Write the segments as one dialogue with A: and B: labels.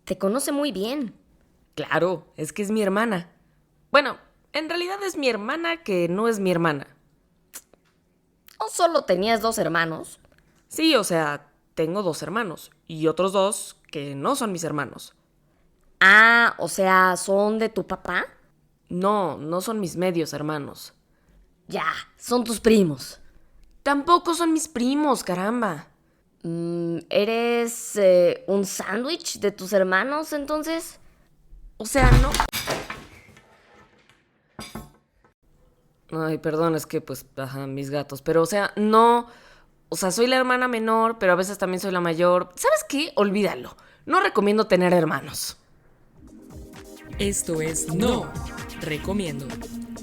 A: Te conoce muy bien.
B: Claro, es que es mi hermana. Bueno, en realidad es mi hermana que no es mi hermana.
A: ¿O solo tenías dos hermanos?
B: Sí, o sea, tengo dos hermanos y otros dos que no son mis hermanos.
A: Ah, o sea, ¿son de tu papá?
B: No, no son mis medios hermanos.
A: Ya, son tus primos.
B: Tampoco son mis primos, caramba.
A: ¿Eres un sándwich de tus hermanos entonces?
B: O sea, no. Ay, perdón, es que pues, ajá, mis gatos. Pero, o sea, no. O sea, soy la hermana menor, pero a veces también soy la mayor. ¿Sabes qué? Olvídalo. No recomiendo tener hermanos.
C: Esto es No Recomiendo,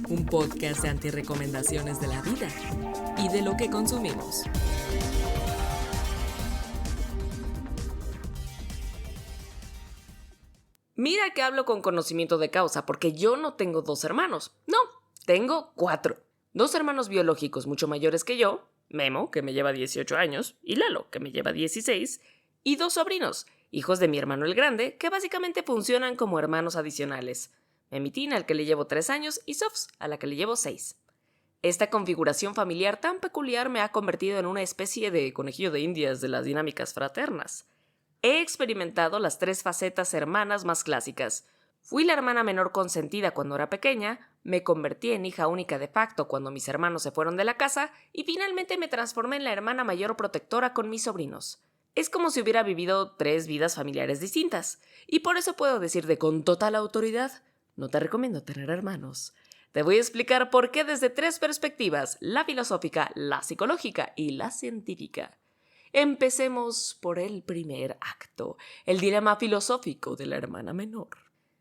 C: un podcast de antirrecomendaciones de la vida y de lo que consumimos.
B: Mira que hablo con conocimiento de causa, porque yo no tengo dos hermanos. No, tengo cuatro. Dos hermanos biológicos mucho mayores que yo, Memo, que me lleva 18 años, y Lalo, que me lleva 16, y dos sobrinos, hijos de mi hermano el grande, que básicamente funcionan como hermanos adicionales. Memitín, al que le llevo 3 años, y Sofs, a la que le llevo 6. Esta configuración familiar tan peculiar me ha convertido en una especie de conejillo de indias de las dinámicas fraternas. He experimentado las tres facetas hermanas más clásicas. Fui la hermana menor consentida cuando era pequeña, me convertí en hija única de facto cuando mis hermanos se fueron de la casa y finalmente me transformé en la hermana mayor protectora con mis sobrinos. Es como si hubiera vivido tres vidas familiares distintas, y por eso puedo decirte con total autoridad, no te recomiendo tener hermanos. Te voy a explicar por qué desde tres perspectivas, la filosófica, la psicológica y la científica. Empecemos por el primer acto, el dilema filosófico de la hermana menor.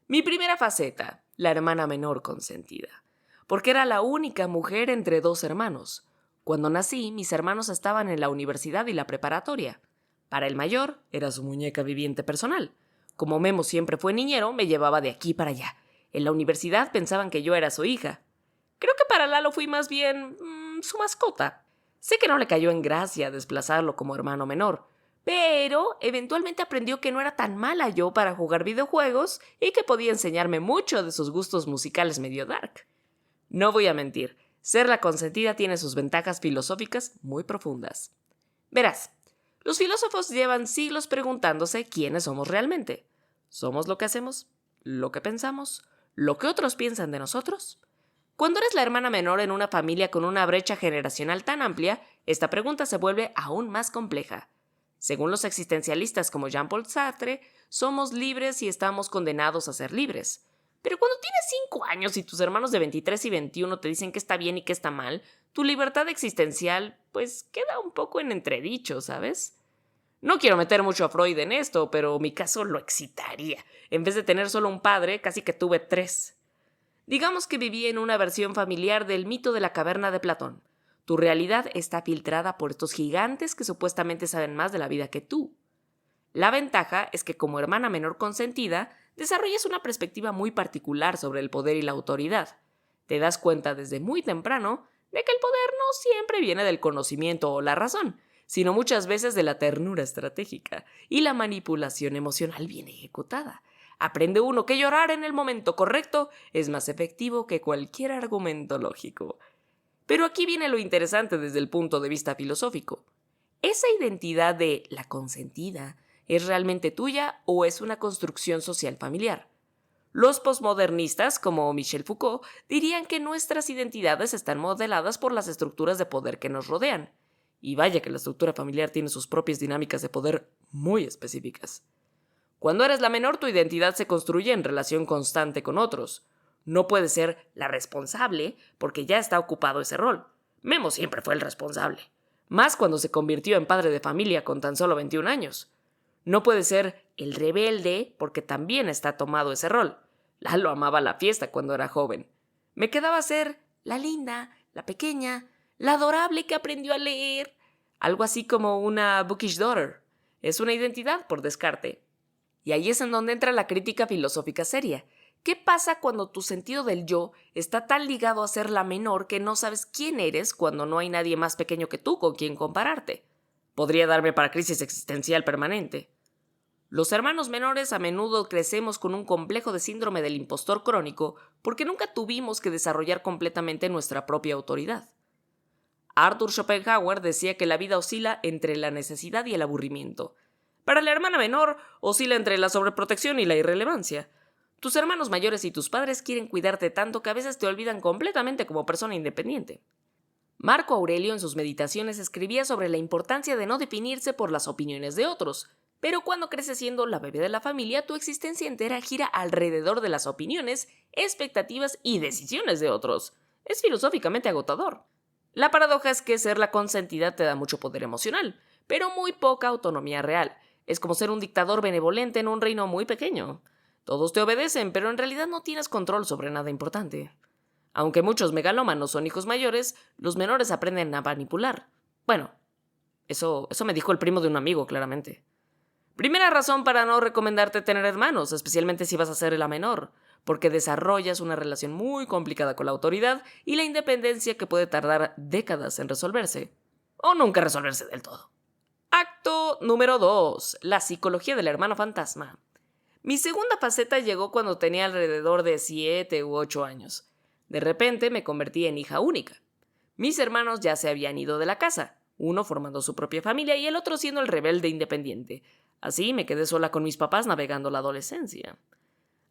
B: Mi primera faceta, la hermana menor consentida, porque era la única mujer entre dos hermanos. Cuando nací, mis hermanos estaban en la universidad y la preparatoria. Para el mayor, era su muñeca viviente personal. Como Memo siempre fue niñero, me llevaba de aquí para allá. En la universidad pensaban que yo era su hija. Creo que para Lalo fui más bien su mascota. Sé que no le cayó en gracia desplazarlo como hermano menor, pero eventualmente aprendió que no era tan mala yo para jugar videojuegos y que podía enseñarme mucho de sus gustos musicales medio dark. No voy a mentir, ser la consentida tiene sus ventajas filosóficas muy profundas. Verás, los filósofos llevan siglos preguntándose quiénes somos realmente. ¿Somos lo que hacemos? ¿Lo que pensamos? ¿Lo que otros piensan de nosotros? Cuando eres la hermana menor en una familia con una brecha generacional tan amplia, esta pregunta se vuelve aún más compleja. Según los existencialistas como Jean-Paul Sartre, somos libres y estamos condenados a ser libres. Pero cuando tienes 5 años y tus hermanos de 23 y 21 te dicen que está bien y que está mal, tu libertad existencial pues queda un poco en entredicho, ¿sabes? No quiero meter mucho a Freud en esto, pero mi caso lo excitaría. En vez de tener solo un padre, casi que tuve 3. Digamos que viví en una versión familiar del mito de la caverna de Platón. Tu realidad está filtrada por estos gigantes que supuestamente saben más de la vida que tú. La ventaja es que como hermana menor consentida, desarrollas una perspectiva muy particular sobre el poder y la autoridad. Te das cuenta desde muy temprano de que el poder no siempre viene del conocimiento o la razón, sino muchas veces de la ternura estratégica y la manipulación emocional bien ejecutada. Aprende uno que llorar en el momento correcto es más efectivo que cualquier argumento lógico. Pero aquí viene lo interesante desde el punto de vista filosófico. ¿Esa identidad de la consentida es realmente tuya o es una construcción social familiar? Los posmodernistas, como Michel Foucault, dirían que nuestras identidades están modeladas por las estructuras de poder que nos rodean. Y vaya que la estructura familiar tiene sus propias dinámicas de poder muy específicas. Cuando eres la menor, tu identidad se construye en relación constante con otros. No puedes ser la responsable porque ya está ocupado ese rol. Memo siempre fue el responsable. Más cuando se convirtió en padre de familia con tan solo 21 años. No puede ser el rebelde porque también está tomado ese rol. Lalo amaba la fiesta cuando era joven. Me quedaba ser la linda, la pequeña, la adorable que aprendió a leer. Algo así como una bookish daughter. Es una identidad por descarte. Y ahí es en donde entra la crítica filosófica seria. ¿Qué pasa cuando tu sentido del yo está tan ligado a ser la menor que no sabes quién eres cuando no hay nadie más pequeño que tú con quien compararte? Podría darme para crisis existencial permanente. Los hermanos menores a menudo crecemos con un complejo de síndrome del impostor crónico porque nunca tuvimos que desarrollar completamente nuestra propia autoridad. Arthur Schopenhauer decía que la vida oscila entre la necesidad y el aburrimiento. Para la hermana menor, oscila entre la sobreprotección y la irrelevancia. Tus hermanos mayores y tus padres quieren cuidarte tanto que a veces te olvidan completamente como persona independiente. Marco Aurelio en sus meditaciones escribía sobre la importancia de no definirse por las opiniones de otros, pero cuando creces siendo la bebé de la familia, tu existencia entera gira alrededor de las opiniones, expectativas y decisiones de otros. Es filosóficamente agotador. La paradoja es que ser la consentida te da mucho poder emocional, pero muy poca autonomía real. Es como ser un dictador benevolente en un reino muy pequeño. Todos te obedecen, pero en realidad no tienes control sobre nada importante. Aunque muchos megalómanos son hijos mayores, los menores aprenden a manipular. Bueno, eso me dijo el primo de un amigo, claramente. Primera razón para no recomendarte tener hermanos, especialmente si vas a ser la menor, porque desarrollas una relación muy complicada con la autoridad y la independencia que puede tardar décadas en resolverse, o nunca resolverse del todo. Acto número 2. La psicología del hermano fantasma. Mi segunda faceta llegó cuando tenía alrededor de 7 u 8 años. De repente me convertí en hija única. Mis hermanos ya se habían ido de la casa, uno formando su propia familia y el otro siendo el rebelde independiente. Así me quedé sola con mis papás navegando la adolescencia.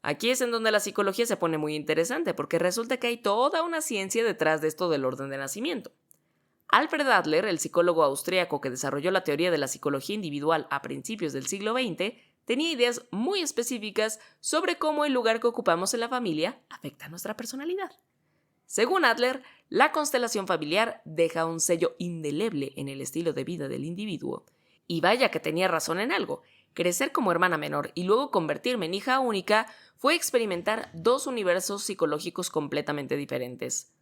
B: Aquí es en donde la psicología se pone muy interesante porque resulta que hay toda una ciencia detrás de esto del orden de nacimiento. Alfred Adler, el psicólogo austríaco que desarrolló la teoría de la psicología individual a principios del siglo XX, tenía ideas muy específicas sobre cómo el lugar que ocupamos en la familia afecta a nuestra personalidad. Según Adler, la constelación familiar deja un sello indeleble en el estilo de vida del individuo. Y vaya que tenía razón en algo. Crecer como hermana menor y luego convertirme en hija única fue experimentar dos universos psicológicos completamente diferentes.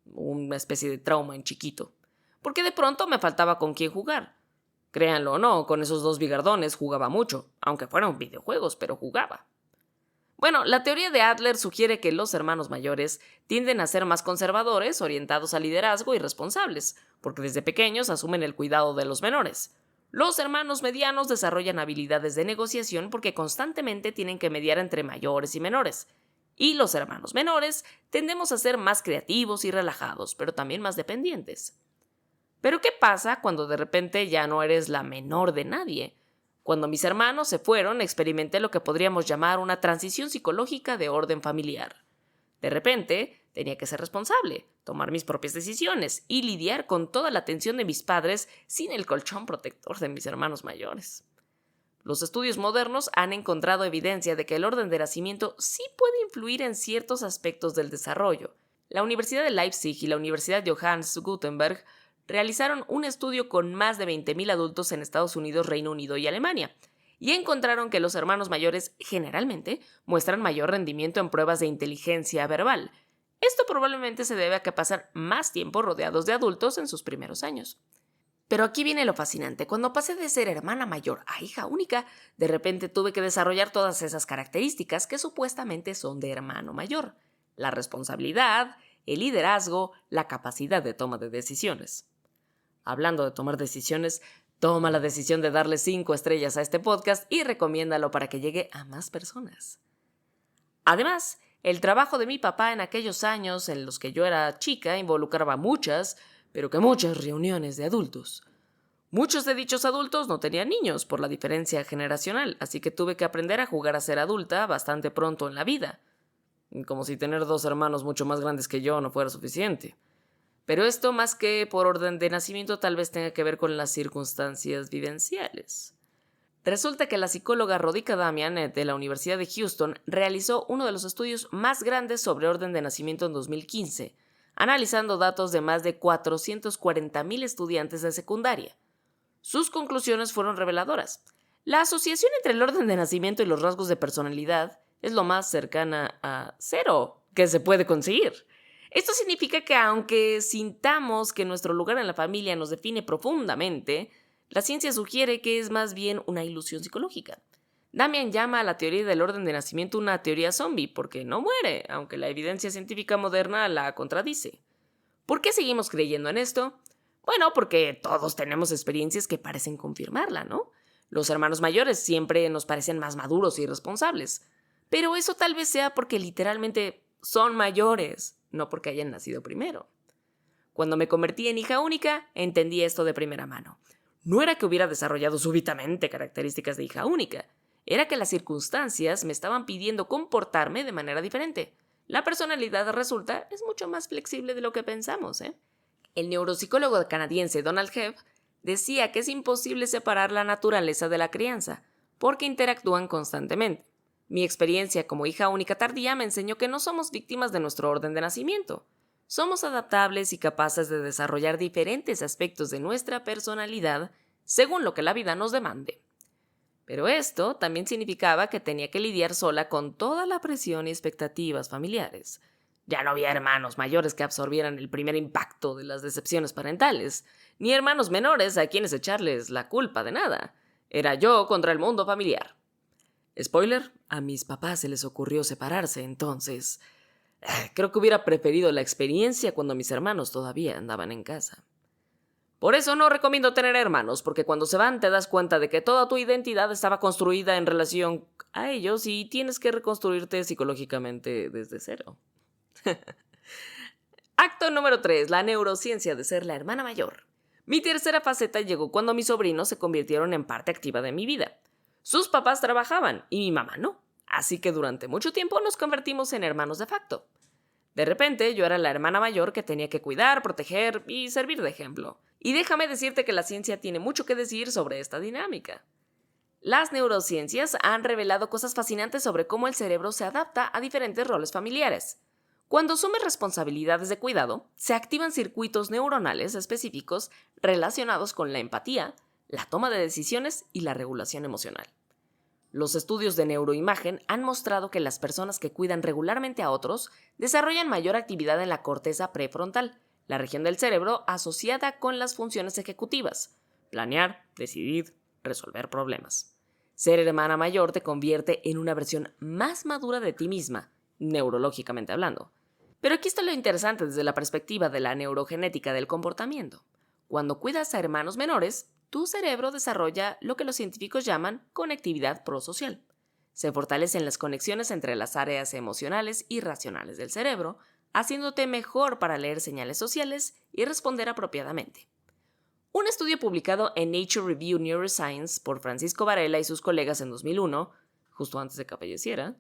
B: Una especie de trauma en chiquito. Porque de pronto me faltaba con quién jugar. Créanlo o no, con esos dos bigardones jugaba mucho, aunque fueran videojuegos, pero jugaba. Bueno, la teoría de Adler sugiere que los hermanos mayores tienden a ser más conservadores, orientados al liderazgo y responsables, porque desde pequeños asumen el cuidado de los menores. Los hermanos medianos desarrollan habilidades de negociación porque constantemente tienen que mediar entre mayores y menores. Y los hermanos menores tendemos a ser más creativos y relajados, pero también más dependientes. Pero ¿qué pasa cuando de repente ya no eres la menor de nadie? Cuando mis hermanos se fueron, experimenté lo que podríamos llamar una transición psicológica de orden familiar. De repente, tenía que ser responsable, tomar mis propias decisiones y lidiar con toda la atención de mis padres sin el colchón protector de mis hermanos mayores. Los estudios modernos han encontrado evidencia de que el orden de nacimiento sí puede influir en ciertos aspectos del desarrollo. La Universidad de Leipzig y la Universidad Johannes Gutenberg realizaron un estudio con más de 20.000 adultos en Estados Unidos, Reino Unido y Alemania, y encontraron que los hermanos mayores generalmente muestran mayor rendimiento en pruebas de inteligencia verbal. Esto probablemente se debe a que pasan más tiempo rodeados de adultos en sus primeros años. Pero aquí viene lo fascinante. Cuando pasé de ser hermana mayor a hija única, de repente tuve que desarrollar todas esas características que supuestamente son de hermano mayor: la responsabilidad, el liderazgo, la capacidad de toma de decisiones. Hablando de tomar decisiones, toma la decisión de darle 5 estrellas a este podcast y recomiéndalo para que llegue a más personas. Además, el trabajo de mi papá en aquellos años en los que yo era chica involucraba muchas reuniones de adultos. Muchos de dichos adultos no tenían niños por la diferencia generacional, así que tuve que aprender a jugar a ser adulta bastante pronto en la vida. Como si tener 2 hermanos mucho más grandes que yo no fuera suficiente. Pero esto, más que por orden de nacimiento, tal vez tenga que ver con las circunstancias vivenciales. Resulta que la psicóloga Rodica Damian de la Universidad de Houston realizó uno de los estudios más grandes sobre orden de nacimiento en 2015, analizando datos de más de 440,000 estudiantes de secundaria. Sus conclusiones fueron reveladoras. La asociación entre el orden de nacimiento y los rasgos de personalidad es lo más cercana a 0 que se puede conseguir. Esto significa que aunque sintamos que nuestro lugar en la familia nos define profundamente, la ciencia sugiere que es más bien una ilusión psicológica. Damian llama a la teoría del orden de nacimiento una teoría zombie porque no muere, aunque la evidencia científica moderna la contradice. ¿Por qué seguimos creyendo en esto? Bueno, porque todos tenemos experiencias que parecen confirmarla, ¿no? Los hermanos mayores siempre nos parecen más maduros y responsables, pero eso tal vez sea porque literalmente son mayores, no porque hayan nacido primero. Cuando me convertí en hija única, entendí esto de primera mano. No era que hubiera desarrollado súbitamente características de hija única, era que las circunstancias me estaban pidiendo comportarme de manera diferente. La personalidad, resulta, es mucho más flexible de lo que pensamos, ¿eh? El neuropsicólogo canadiense Donald Hebb decía que es imposible separar la naturaleza de la crianza, porque interactúan constantemente. Mi experiencia como hija única tardía me enseñó que no somos víctimas de nuestro orden de nacimiento. Somos adaptables y capaces de desarrollar diferentes aspectos de nuestra personalidad según lo que la vida nos demande. Pero esto también significaba que tenía que lidiar sola con toda la presión y expectativas familiares. Ya no había hermanos mayores que absorbieran el primer impacto de las decepciones parentales, ni hermanos menores a quienes echarles la culpa de nada. Era yo contra el mundo familiar. Spoiler, a mis papás se les ocurrió separarse, entonces creo que hubiera preferido la experiencia cuando mis hermanos todavía andaban en casa. Por eso no recomiendo tener hermanos, porque cuando se van te das cuenta de que toda tu identidad estaba construida en relación a ellos y tienes que reconstruirte psicológicamente desde cero. Acto número 3. La neurociencia de ser la hermana mayor. Mi tercera faceta llegó cuando mis sobrinos se convirtieron en parte activa de mi vida. Sus papás trabajaban y mi mamá no, así que durante mucho tiempo nos convertimos en hermanos de facto. De repente yo era la hermana mayor que tenía que cuidar, proteger y servir de ejemplo. Y déjame decirte que la ciencia tiene mucho que decir sobre esta dinámica. Las neurociencias han revelado cosas fascinantes sobre cómo el cerebro se adapta a diferentes roles familiares. Cuando asumes responsabilidades de cuidado, se activan circuitos neuronales específicos relacionados con la empatía, la toma de decisiones y la regulación emocional. Los estudios de neuroimagen han mostrado que las personas que cuidan regularmente a otros desarrollan mayor actividad en la corteza prefrontal, la región del cerebro asociada con las funciones ejecutivas: planear, decidir, resolver problemas. Ser hermana mayor te convierte en una versión más madura de ti misma, neurológicamente hablando. Pero aquí está lo interesante desde la perspectiva de la neurogenética del comportamiento. Cuando cuidas a hermanos menores, tu cerebro desarrolla lo que los científicos llaman conectividad prosocial. Se fortalecen las conexiones entre las áreas emocionales y racionales del cerebro, haciéndote mejor para leer señales sociales y responder apropiadamente. Un estudio publicado en Nature Review Neuroscience por Francisco Varela y sus colegas en 2001, justo antes de que falleciera,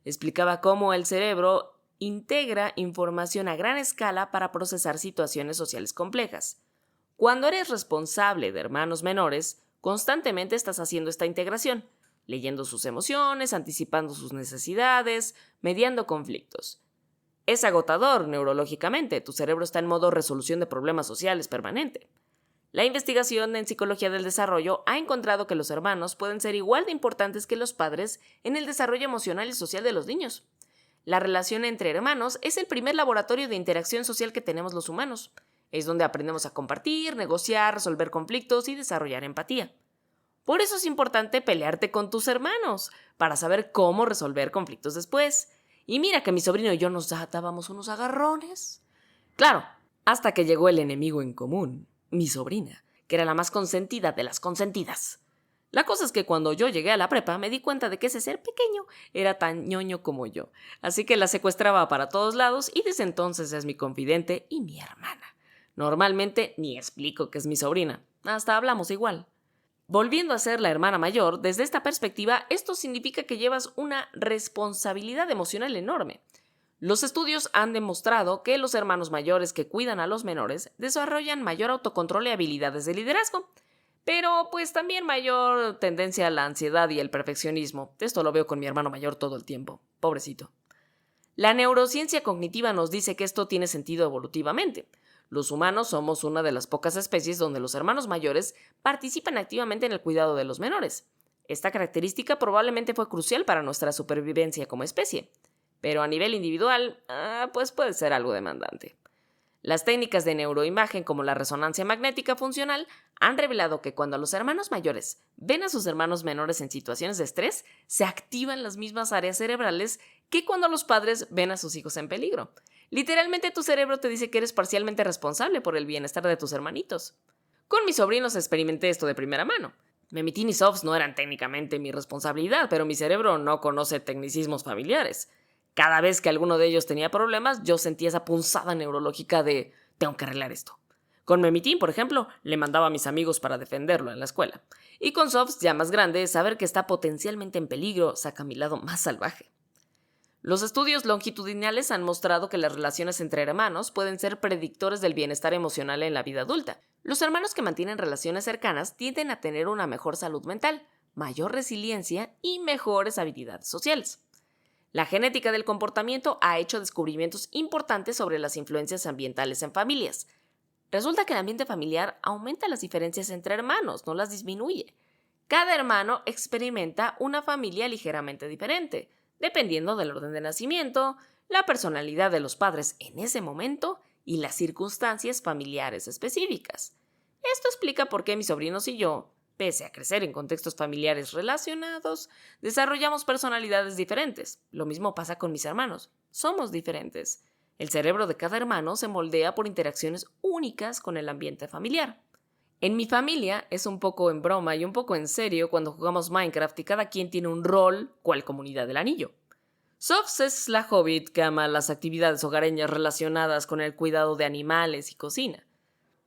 B: explicaba cómo el cerebro integra información a gran escala para procesar situaciones sociales complejas. Cuando eres responsable de hermanos menores, constantemente estás haciendo esta integración, leyendo sus emociones, anticipando sus necesidades, mediando conflictos. Es agotador neurológicamente, tu cerebro está en modo resolución de problemas sociales permanente. La investigación en psicología del desarrollo ha encontrado que los hermanos pueden ser igual de importantes que los padres en el desarrollo emocional y social de los niños. La relación entre hermanos es el primer laboratorio de interacción social que tenemos los humanos. Es donde aprendemos a compartir, negociar, resolver conflictos y desarrollar empatía. Por eso es importante pelearte con tus hermanos, para saber cómo resolver conflictos después. Y mira que mi sobrino y yo nos dábamos unos agarrones. Claro, hasta que llegó el enemigo en común, mi sobrina, que era la más consentida de las consentidas. La cosa es que cuando yo llegué a la prepa me di cuenta de que ese ser pequeño era tan ñoño como yo. Así que la secuestraba para todos lados y desde entonces es mi confidente y mi hermana. Normalmente ni explico que es mi sobrina, hasta hablamos igual. Volviendo a ser la hermana mayor, desde esta perspectiva, esto significa que llevas una responsabilidad emocional enorme. Los estudios han demostrado que los hermanos mayores que cuidan a los menores desarrollan mayor autocontrol y habilidades de liderazgo, pero pues también mayor tendencia a la ansiedad y el perfeccionismo. Esto lo veo con mi hermano mayor todo el tiempo, pobrecito. La neurociencia cognitiva nos dice que esto tiene sentido evolutivamente. Los humanos somos una de las pocas especies donde los hermanos mayores participan activamente en el cuidado de los menores. Esta característica probablemente fue crucial para nuestra supervivencia como especie, pero a nivel individual, pues puede ser algo demandante. Las técnicas de neuroimagen como la resonancia magnética funcional han revelado que cuando los hermanos mayores ven a sus hermanos menores en situaciones de estrés, se activan las mismas áreas cerebrales que cuando los padres ven a sus hijos en peligro. Literalmente tu cerebro te dice que eres parcialmente responsable por el bienestar de tus hermanitos. Con mis sobrinos experimenté esto de primera mano. Memitín y Softs no eran técnicamente mi responsabilidad, pero mi cerebro no conoce tecnicismos familiares. Cada vez que alguno de ellos tenía problemas, yo sentía esa punzada neurológica de tengo que arreglar esto. Con Memitín, por ejemplo, le mandaba a mis amigos para defenderlo en la escuela. Y con Softs, ya más grande, saber que está potencialmente en peligro saca mi lado más salvaje. Los estudios longitudinales han mostrado que las relaciones entre hermanos pueden ser predictores del bienestar emocional en la vida adulta. Los hermanos que mantienen relaciones cercanas tienden a tener una mejor salud mental, mayor resiliencia y mejores habilidades sociales. La genética del comportamiento ha hecho descubrimientos importantes sobre las influencias ambientales en familias. Resulta que el ambiente familiar aumenta las diferencias entre hermanos, no las disminuye. Cada hermano experimenta una familia ligeramente diferente, dependiendo del orden de nacimiento, la personalidad de los padres en ese momento y las circunstancias familiares específicas. Esto explica por qué mis sobrinos y yo, pese a crecer en contextos familiares relacionados, desarrollamos personalidades diferentes. Lo mismo pasa con mis hermanos. Somos diferentes. El cerebro de cada hermano se moldea por interacciones únicas con el ambiente familiar. En mi familia es un poco en broma y un poco en serio cuando jugamos Minecraft y cada quien tiene un rol, cual Comunidad del Anillo. Softs es la hobbit que ama las actividades hogareñas relacionadas con el cuidado de animales y cocina.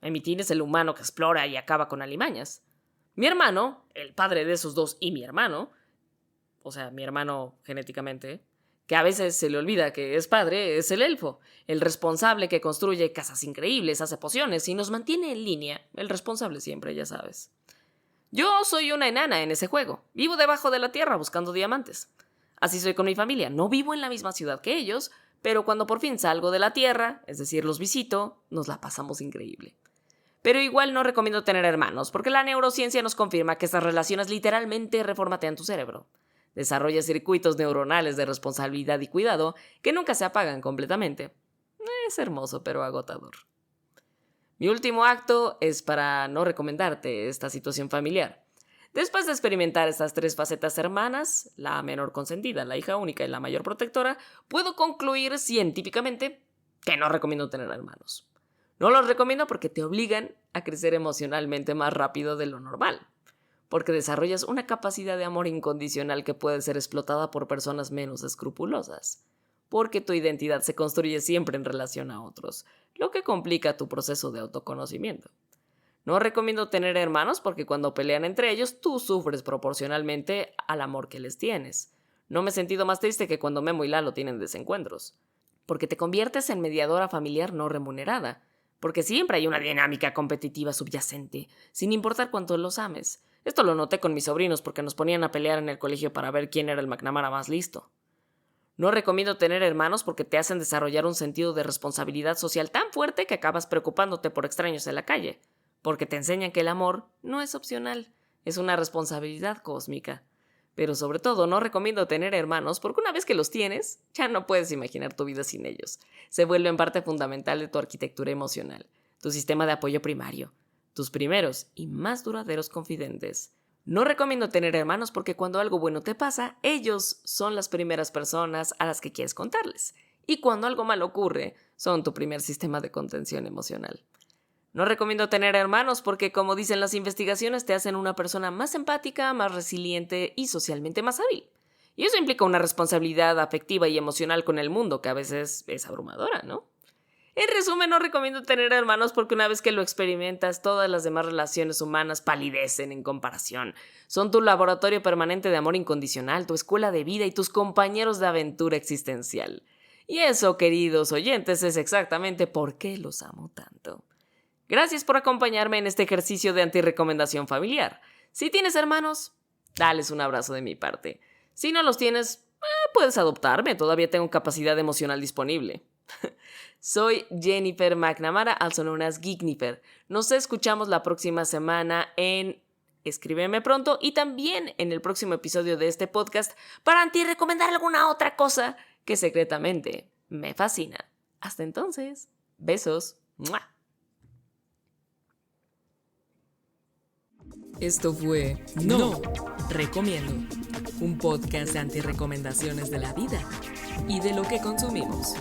B: Memitín es el humano que explora y acaba con alimañas. Mi hermano, el padre de esos dos y mi hermano, o sea, mi hermano genéticamente, que a veces se le olvida que es padre, es el elfo, el responsable que construye casas increíbles, hace pociones y nos mantiene en línea, el responsable siempre, ya sabes. Yo soy una enana en ese juego, vivo debajo de la tierra buscando diamantes. Así soy con mi familia, no vivo en la misma ciudad que ellos, pero cuando por fin salgo de la tierra, es decir, los visito, nos la pasamos increíble. Pero igual no recomiendo tener hermanos, porque la neurociencia nos confirma que estas relaciones literalmente reformatean tu cerebro. Desarrolla circuitos neuronales de responsabilidad y cuidado que nunca se apagan completamente. Es hermoso, pero agotador. Mi último acto es para no recomendarte esta situación familiar. Después de experimentar estas tres facetas hermanas, la menor consentida, la hija única y la mayor protectora, puedo concluir científicamente que no recomiendo tener hermanos. No los recomiendo porque te obligan a crecer emocionalmente más rápido de lo normal. Porque desarrollas una capacidad de amor incondicional que puede ser explotada por personas menos escrupulosas. Porque tu identidad se construye siempre en relación a otros, lo que complica tu proceso de autoconocimiento. No recomiendo tener hermanos porque cuando pelean entre ellos, tú sufres proporcionalmente al amor que les tienes. No me he sentido más triste que cuando Memo y Lalo tienen desencuentros. Porque te conviertes en mediadora familiar no remunerada. Porque siempre hay una dinámica competitiva subyacente, sin importar cuánto los ames. Esto lo noté con mis sobrinos porque nos ponían a pelear en el colegio para ver quién era el McNamara más listo. No recomiendo tener hermanos porque te hacen desarrollar un sentido de responsabilidad social tan fuerte que acabas preocupándote por extraños en la calle. Porque te enseñan que el amor no es opcional, es una responsabilidad cósmica. Pero sobre todo no recomiendo tener hermanos porque una vez que los tienes, ya no puedes imaginar tu vida sin ellos. Se vuelven parte fundamental de tu arquitectura emocional, tu sistema de apoyo primario, tus primeros y más duraderos confidentes. No recomiendo tener hermanos porque cuando algo bueno te pasa, ellos son las primeras personas a las que quieres contarles. Y cuando algo malo ocurre, son tu primer sistema de contención emocional. No recomiendo tener hermanos porque, como dicen las investigaciones, te hacen una persona más empática, más resiliente y socialmente más hábil. Y eso implica una responsabilidad afectiva y emocional con el mundo que a veces es abrumadora, ¿no? En resumen, no recomiendo tener hermanos porque una vez que lo experimentas, todas las demás relaciones humanas palidecen en comparación. Son tu laboratorio permanente de amor incondicional, tu escuela de vida y tus compañeros de aventura existencial. Y eso, queridos oyentes, es exactamente por qué los amo tanto. Gracias por acompañarme en este ejercicio de antirrecomendación familiar. Si tienes hermanos, dales un abrazo de mi parte. Si no los tienes, puedes adoptarme, todavía tengo capacidad emocional disponible. Soy Jennifer McNamara, also known as Geeknifer. Nos escuchamos la próxima semana en Escríbeme Pronto y también en el próximo episodio de este podcast para antirrecomendar alguna otra cosa que secretamente me fascina. Hasta entonces, besos. ¡Mua!
C: Esto fue No Recomiendo, un podcast de antirrecomendaciones de la vida y de lo que consumimos.